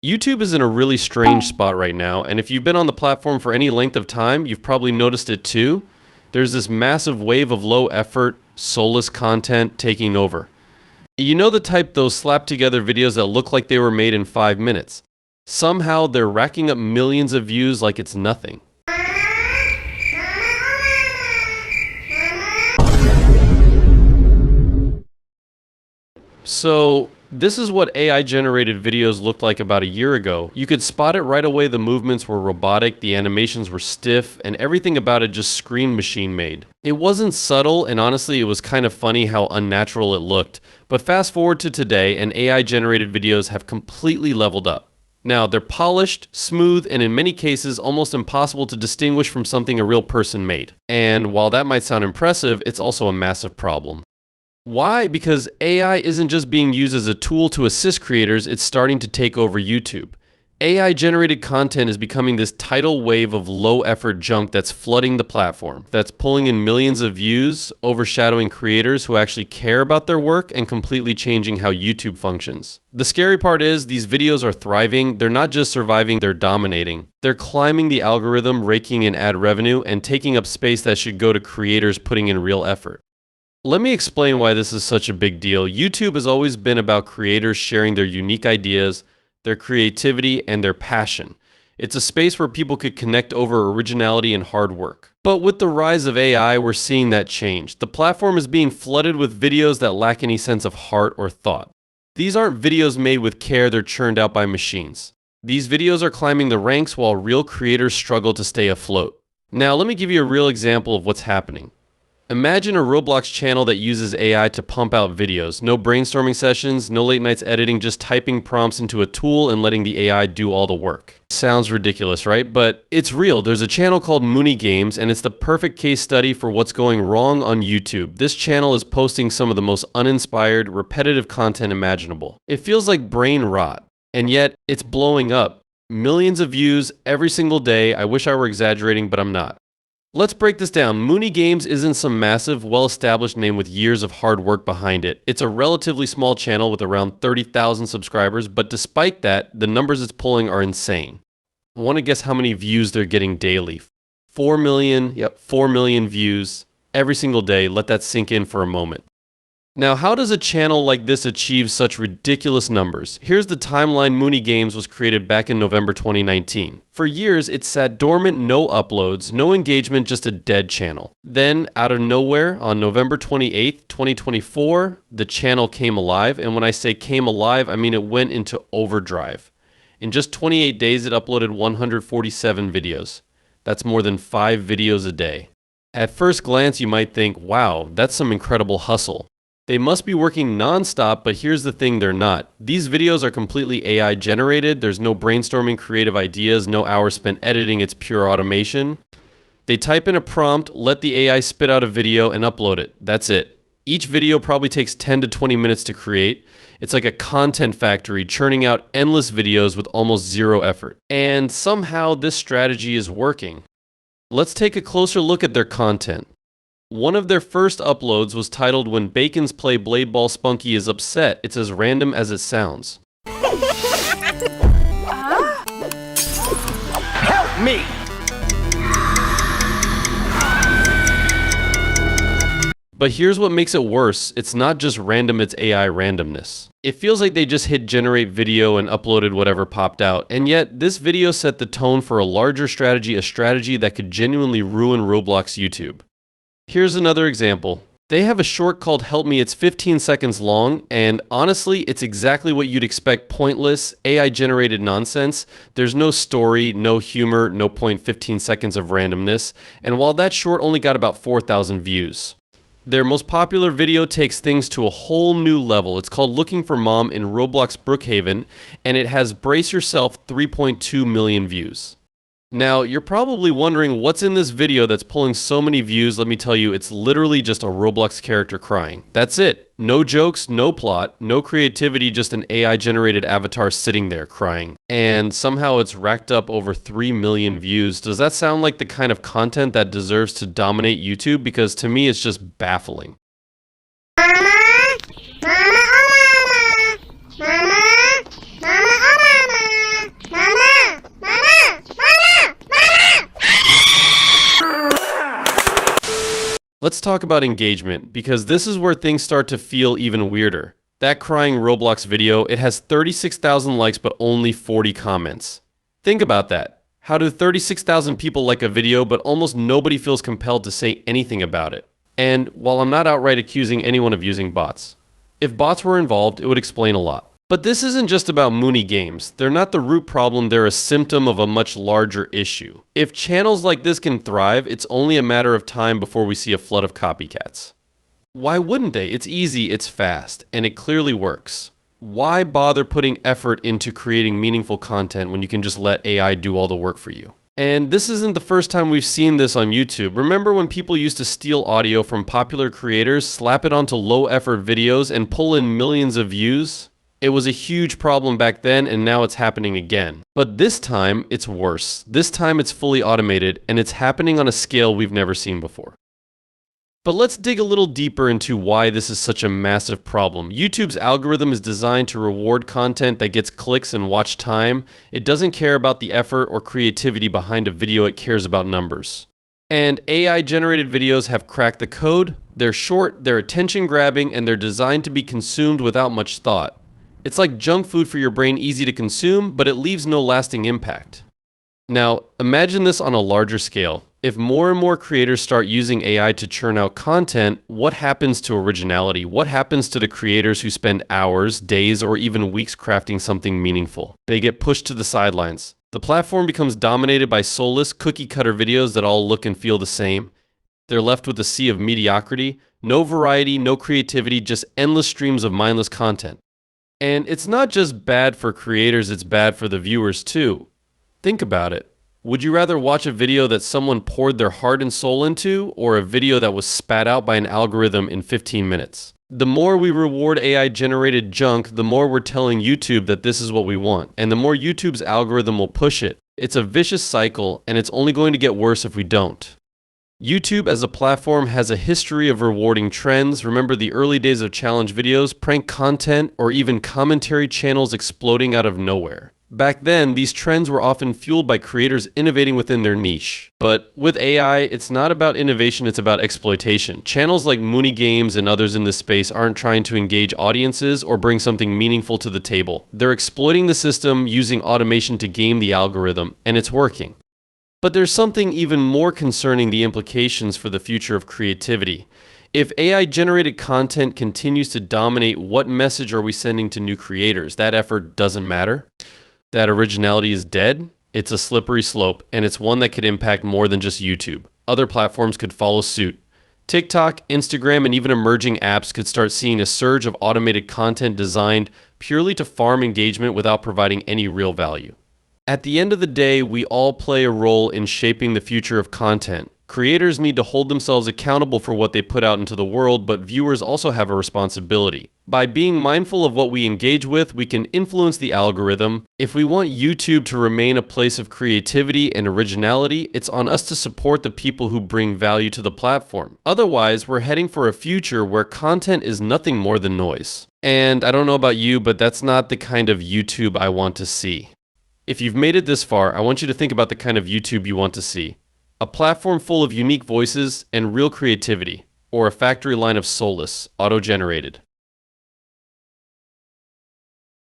YouTube is in a really strange spot right now, and if you've been on the platform for any length of time, you've probably noticed it too. There's this massive wave of low effort, soulless content taking over. You know the type, those slapped together videos that look like they were made in 5 minutes. Somehow they're racking up millions of views like it's nothing. So, this is what AI-generated videos looked like about a year ago. You could spot it right away. The movements were robotic, the animations were stiff, and everything about it just screen machine made. It wasn't subtle, and honestly, it was kind of funny how unnatural it looked. But fast forward to today, and AI-generated videos have completely leveled up. Now, they're polished, smooth, and in many cases, almost impossible to distinguish from something a real person made. And while that might sound impressive, it's also a massive problem. Why? Because AI isn't just being used as a tool to assist creators, it's starting to take over YouTube. AI-generated content is becoming this tidal wave of low-effort junk that's flooding the platform, that's pulling in millions of views, overshadowing creators who actually care about their work, and completely changing how YouTube functions. The scary part is, these videos are thriving. They're not just surviving, they're dominating. They're climbing the algorithm, raking in ad revenue, and taking up space that should go to creators putting in real effort. Let me explain why this is such a big deal. YouTube has always been about creators sharing their unique ideas, their creativity, and their passion. It's a space where people could connect over originality and hard work. But with the rise of AI, we're seeing that change. The platform is being flooded with videos that lack any sense of heart or thought. These aren't videos made with care, they're churned out by machines. These videos are climbing the ranks while real creators struggle to stay afloat. Now, let me give you a real example of what's happening. Imagine a Roblox channel that uses AI to pump out videos. No brainstorming sessions, no late nights editing, just typing prompts into a tool and letting the AI do all the work. Sounds ridiculous, right? But it's real. There's a channel called Mooney Games, and it's the perfect case study for what's going wrong on YouTube. This channel is posting some of the most uninspired, repetitive content imaginable. It feels like brain rot, and yet it's blowing up. Millions of views every single day. I wish I were exaggerating, but I'm not. Let's break this down. Mooney Games isn't some massive, well-established name with years of hard work behind it. It's a relatively small channel with around 30,000 subscribers, but despite that, the numbers it's pulling are insane. I want to guess how many views they're getting daily. 4 million, 4 million views every single day. Let that sink in for a moment. Now, how does a channel like this achieve such ridiculous numbers? Here's the timeline. Mooney Games was created back in November 2019. For years, it sat dormant, no uploads, no engagement, just a dead channel. Then, out of nowhere, on November 28th, 2024, the channel came alive. And when I say came alive, I mean it went into overdrive. In just 28 days, it uploaded 147 videos. That's more than 5 videos a day. At first glance, you might think, wow, that's some incredible hustle. They must be working non-stop, but here's the thing, they're not. These videos are completely AI generated. There's no brainstorming creative ideas, no hours spent editing, it's pure automation. They type in a prompt, let the AI spit out a video, and upload it. That's it. Each video probably takes 10 to 20 minutes to create. It's like a content factory, churning out endless videos with almost zero effort. And somehow this strategy is working. Let's take a closer look at their content. One of their first uploads was titled "When Bacon's Play Blade Ball Spunky is Upset." It's as random as it sounds. Help me! But here's what makes it worse. It's not just random, it's AI randomness. It feels like they just hit generate video and uploaded whatever popped out. And yet, this video set the tone for a larger strategy, a strategy that could genuinely ruin Roblox YouTube. Here's another example. They have a short called Help Me. It's 15 seconds long, and honestly, it's exactly what you'd expect. Pointless, AI-generated nonsense. There's no story, no humor, no point, 15 seconds of randomness. And while that short only got about 4,000 views. Their most popular video takes things to a whole new level. It's called Looking for Mom in Roblox Brookhaven, and it has, brace yourself, 3.2 million views. Now, you're probably wondering what's in this video that's pulling so many views. Let me tell you, it's literally just a Roblox character crying. That's it. No jokes, no plot, no creativity, just an AI-generated avatar sitting there crying. And somehow it's racked up over 3 million views. Does that sound like the kind of content that deserves to dominate YouTube? Because to me, it's just baffling. Let's talk about engagement, because this is where things start to feel even weirder. That crying Roblox video, it has 36,000 likes but only 40 comments. Think about that. How do 36,000 people like a video but almost nobody feels compelled to say anything about it? And while I'm not outright accusing anyone of using bots, if bots were involved, it would explain a lot. But this isn't just about Mooney Games. They're not the root problem, they're a symptom of a much larger issue. If channels like this can thrive, it's only a matter of time before we see a flood of copycats. Why wouldn't they? It's easy, it's fast, and it clearly works. Why bother putting effort into creating meaningful content when you can just let AI do all the work for you? And this isn't the first time we've seen this on YouTube. Remember when people used to steal audio from popular creators, slap it onto low-effort videos, and pull in millions of views? It was a huge problem back then, and now it's happening again. But this time, it's worse. This time it's fully automated, and it's happening on a scale we've never seen before. But let's dig a little deeper into why this is such a massive problem. YouTube's algorithm is designed to reward content that gets clicks and watch time. It doesn't care about the effort or creativity behind a video, it cares about numbers. And AI-generated videos have cracked the code. They're short, they're attention-grabbing, and they're designed to be consumed without much thought. It's like junk food for your brain, easy to consume, but it leaves no lasting impact. Now, imagine this on a larger scale. If more and more creators start using AI to churn out content, what happens to originality? What happens to the creators who spend hours, days, or even weeks crafting something meaningful? They get pushed to the sidelines. The platform becomes dominated by soulless, cookie-cutter videos that all look and feel the same. They're left with a sea of mediocrity, no variety, no creativity, just endless streams of mindless content. And it's not just bad for creators, it's bad for the viewers too. Think about it. Would you rather watch a video that someone poured their heart and soul into, or a video that was spat out by an algorithm in 15 minutes? The more we reward AI-generated junk, the more we're telling YouTube that this is what we want, and the more YouTube's algorithm will push it. It's a vicious cycle, and it's only going to get worse if we don't. YouTube as a platform has a history of rewarding trends. Remember the early days of challenge videos, prank content, or even commentary channels exploding out of nowhere. Back then, these trends were often fueled by creators innovating within their niche. But with AI, it's not about innovation, it's about exploitation. Channels like Mooney Games and others in this space aren't trying to engage audiences or bring something meaningful to the table. They're exploiting the system using automation to game the algorithm, and it's working. But there's something even more concerning: the implications for the future of creativity. If AI-generated content continues to dominate, what message are we sending to new creators? That effort doesn't matter? That originality is dead? It's a slippery slope, and it's one that could impact more than just YouTube. Other platforms could follow suit. TikTok, Instagram, and even emerging apps could start seeing a surge of automated content designed purely to farm engagement without providing any real value. At the end of the day, we all play a role in shaping the future of content. Creators need to hold themselves accountable for what they put out into the world, but viewers also have a responsibility. By being mindful of what we engage with, we can influence the algorithm. If we want YouTube to remain a place of creativity and originality, it's on us to support the people who bring value to the platform. Otherwise, we're heading for a future where content is nothing more than noise. And I don't know about you, but that's not the kind of YouTube I want to see. If you've made it this far, I want you to think about the kind of YouTube you want to see. A platform full of unique voices and real creativity, or a factory line of soulless, auto-generated.